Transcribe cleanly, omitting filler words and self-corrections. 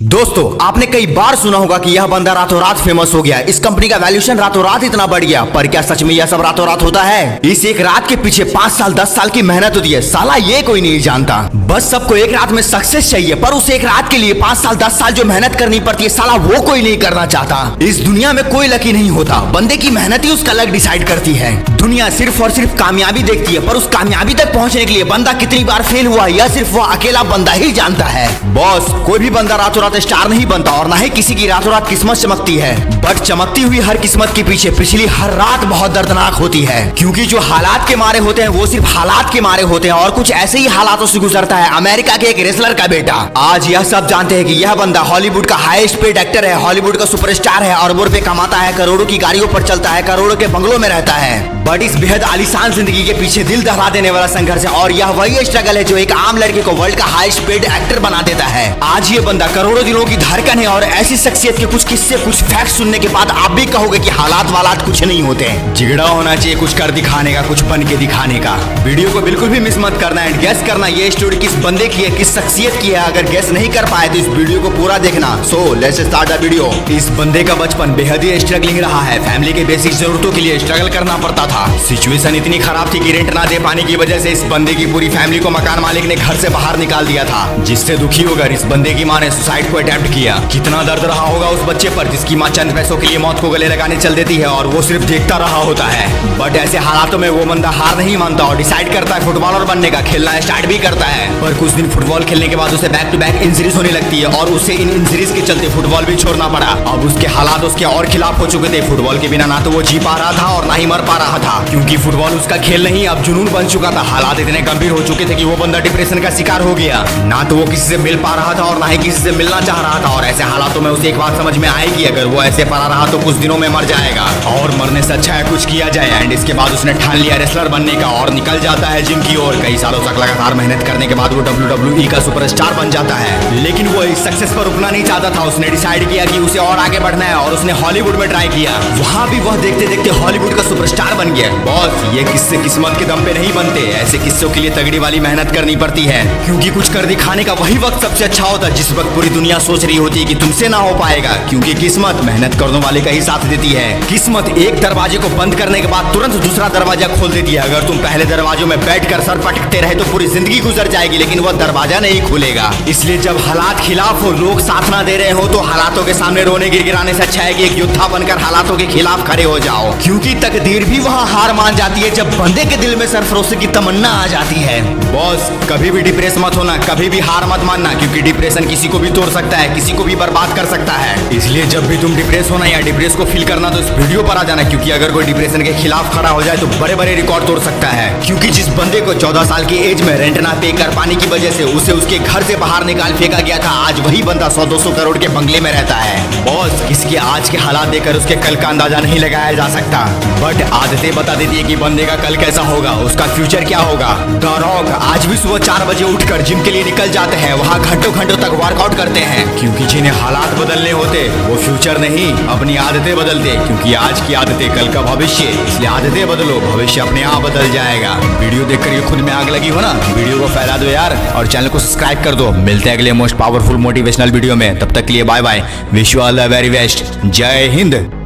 दोस्तों, आपने कई बार सुना होगा कि यह बंदा रातों रात फेमस हो गया, इस कंपनी का वैल्यूएशन रातों रात इतना बढ़ गया। पर क्या सच में यह सब रातों रात होता है? इस एक रात के पीछे 5 साल 10 साल की मेहनत होती है, साला ये कोई नहीं जानता। बस सबको एक रात में सक्सेस चाहिए, पर उस एक रात के लिए 5 साल 10 साल जो मेहनत करनी पड़ती है, साला वो कोई नहीं करना चाहता। इस दुनिया में कोई लकी नहीं होता, बंदे की मेहनत ही उसका लक डिसाइड करती है। दुनिया सिर्फ और सिर्फ कामयाबी देखती है, पर उस कामयाबी तक पहुंचने के लिए बंदा कितनी बार फेल हुआ यह सिर्फ वो अकेला बंदा ही जानता है। बॉस, कोई भी बंदा रातों रात स्टार नहीं बनता और ना ही किसी की रातों रात किस्मत चमकती है, बट चमकती हुई हर किस्मत के पीछे पिछली हर रात बहुत दर्दनाक होती है। क्योंकि जो हालात के मारे होते हैं वो सिर्फ हालात के मारे होते हैं, और कुछ ऐसे ही हालातों से गुजरता है अमेरिका के एक रेसलर का बेटा। आज यह सब जानते हैं कि यह बंदा हॉलीवुड का हाईएस्ट पेड एक्टर है, हॉलीवुड का सुपरस्टार है, अरबों रुपए कमाता है, करोड़ों की गाड़ियों पर चलता है, करोड़ों के बंगलों में रहता है। बट इस बेहद आलीशान जिंदगी के पीछे दिल दहला देने वाला संघर्ष है, और यह वही स्ट्रगल है जो एक आम लड़के को वर्ल्ड का हाईएस्ट पेड एक्टर बना देता है। आज ये बंदा करोड़ों दिलों की धड़कन है, और ऐसी शख्सियत के कुछ किस्से कुछ फैक्ट सुनने के बाद आप भी कहोगे कि हालात वालात कुछ नहीं होते। जिगड़ा होना चाहिए कुछ कर दिखाने का, कुछ बन के दिखाने का। वीडियो को बिल्कुल भी मिस मत करना एंड गेस करना ये स्टोरी किस बंदे की है, किस शख्सियत की है। अगर गेस नहीं कर पाए तो इस वीडियो को पूरा देखना। So let's start the video. इस बंदे का बचपन बेहद ही स्ट्रगलिंग रहा है। फैमिली के बेसिक जरूरतों के लिए स्ट्रगल करना पड़ता था। सिचुएशन इतनी खराब थी कि रेंट ना दे पाने की वजह से इस बंदे की पूरी फैमिली को मकान मालिक ने घर से बाहर निकाल दिया था, जिससे दुखी होकर इस बंदे की मां ने सुसाइड को अटेम्प्ट किया। कितना दर्द रहा होगा उस बच्चे पर जिसकी मां चंद पैसों के लिए मौत को गले लगाने चल देती है और वो सिर्फ देखता रहा होता है। बट ऐसे हालातों में वो बंदा हार नहीं मानता और डिसाइड करता है फुटबॉलर बनने का। खेलना स्टार्ट भी करता है, पर कुछ दिन फुटबॉल खेलने के बाद उसे बैक टू बैक इंजरीज होने लगती है और उसे इन इंजरीज के चलते फुटबॉल भी छोड़ना पड़ा। अब उसके हालात उसके और खिलाफ हो चुके थे। फुटबॉल के बिना ना तो वो जी पा रहा था और ना ही मर पा रहा था, क्योंकि फुटबॉल उसका खेल नहीं अब जुनून बन चुका था। हालात इतने गंभीर हो चुके थे कि वो बंदा डिप्रेशन का शिकार हो गया। ना तो वो किसी से मिल पा रहा था और ना ही किसी से मिलना चाह रहा था। और ऐसे हालातों में उसे एक बात समझ में आएगी, अगर वो ऐसे पड़ा रहा तो कुछ दिनों में मर जाएगा, और मरने से अच्छा है कुछ किया जाए। एंड इसके बाद उसने ठान लिया रेसलर बनने का और निकल जाता है जिम की ओर। कई सालों तक लगातार मेहनत करने के बाद वो WWE का सुपरस्टार बन जाता है। लेकिन वो इस सक्सेस पर रुकना नहीं चाहता था। उसने डिसाइड किया कि उसे और आगे बढ़ना है और उसने हॉलीवुड में ट्राई किया। वहां भी वह देखते देखते हॉलीवुड का सुपरस्टार बन गया। बॉस, ये किस्से किस्मत के दम पे नहीं बनते, ऐसे किस्सों के लिए तगड़ी वाली मेहनत करनी पड़ती है। क्योंकि कुछ कर दिखाने का वही वक्त सबसे अच्छा होता है जिस वक्त पूरी दुनिया सोच रही होती है कि तुमसे ना हो पाएगा। क्योंकि किस्मत मेहनत करने वाले का ही साथ देती है। किस्मत एक दरवाजे को बंद करने के बाद तुरंत दूसरा दरवाजा खोल देती है। अगर तुम पहले दरवाजों में बैठकर सर पटकते रहे तो पूरी जिंदगी गुजर जाएगी, लेकिन वह दरवाजा नहीं खुलेगा। इसलिए जब हालात खिलाफ हो, लोग साथ ना दे रहे हो, तो हालातों के सामने रोने गिड़गिड़ाने से अच्छा है कि एक योद्धा बनकर हालातों के खिलाफ खड़े हो जाओ। क्योंकि तकदीर भी वहाँ हार मान जाती है जब बंदे के दिल में सरफरोशी की तमन्ना आ जाती है। बॉस, कभी भी डिप्रेस मत होना, कभी भी हार मत मानना, क्योंकि डिप्रेशन किसी को भी तोड़ सकता है, किसी को भी बर्बाद कर सकता है। इसलिए जब भी तुम डिप्रेस होना या डिप्रेस को फील करना तो इस वीडियो पर आ जाना, क्योंकि अगर कोई डिप्रेशन के खिलाफ खड़ा हो जाए तो बड़े बड़े रिकॉर्ड तोड़ सकता है। क्योंकि जिस बंदे को 14 साल की एज में रेंट ना पे कर पाने की वजह से उसे उसके घर से बाहर निकाल फेंका गया था, आज वही बंदा 100-200 करोड़ के बंगले में रहता है। बॉस, इसके आज के हालात देखकर उसके कल का अंदाजा नहीं लगाया जा सकता, बट आदतें बता देती है कि बंदे का कल कैसा होगा, उसका फ्यूचर क्या होगा। द रॉक आज भी सुबह 4 बजे उठकर जिम के लिए निकल जाते हैं, वहाँ घंटों घंटों तक वर्कआउट करते हैं। क्योंकि जिन्हें हालात बदलने होते वो फ्यूचर नहीं अपनी आदतें बदलते, क्योंकि आज की आदतें कल का भविष्य। इसलिए आदतें बदलो, भविष्य अपने आप बदल जाएगा। वीडियो देखकर ये खुद में आग लगी हो ना, वीडियो को फैला दो यार और चैनल को सब्सक्राइब कर दो। मिलते हैं अगले मोस्ट पावरफुल मोटिवेशनल वीडियो में, तब तक के लिए bye bye. Wish you all the very best. जय हिंद।